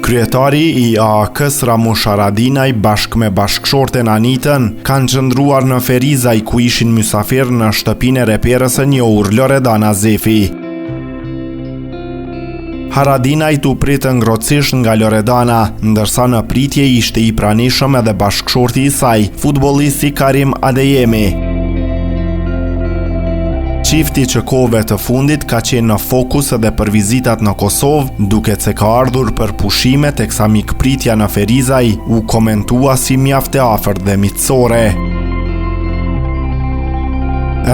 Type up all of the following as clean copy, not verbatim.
Kryetari i AAK-s Ramush Haradinaj bashkë me bashkëshorten Anitën kanë qëndruar në Ferizaj ku ishin mysafir në shtëpinë e reperës së njohur Loredana Zefi. Haradinaj u pritë ngrohtësisht nga Loredana, ndërsa në pritje ishte i pranishëm edhe bashkëshorti i saj, futbollisti Karim Adeyemi. Çifti që kohëve të fundit ka qenë në fokus edhe për vizitat në Kosovë, duke se ka ardhur për pushime teksa mikpritja në Ferizaj u komentua si mjaft e afërt dhe miqësore.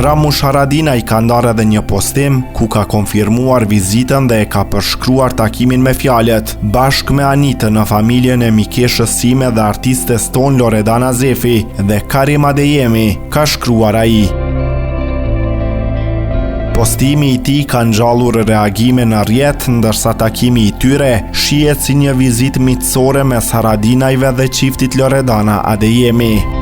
Ramush Haradinaj ka ndarë edhe një postim ku ka konfirmuar vizitën dhe e ka përshkruar takimin me fjalët: bashkë me Anitën në familjen e mikeshës sime dhe artistes ton Loredana Zefi dhe Karim Adeyemi, ka shkruar ai. Postimi i tij ka ngjallur reagime në rrjet, ndërsa takimi i tyre shihet si një vizitë miqësore mes Haradinajve dhe çiftit Loredana Adeyemi.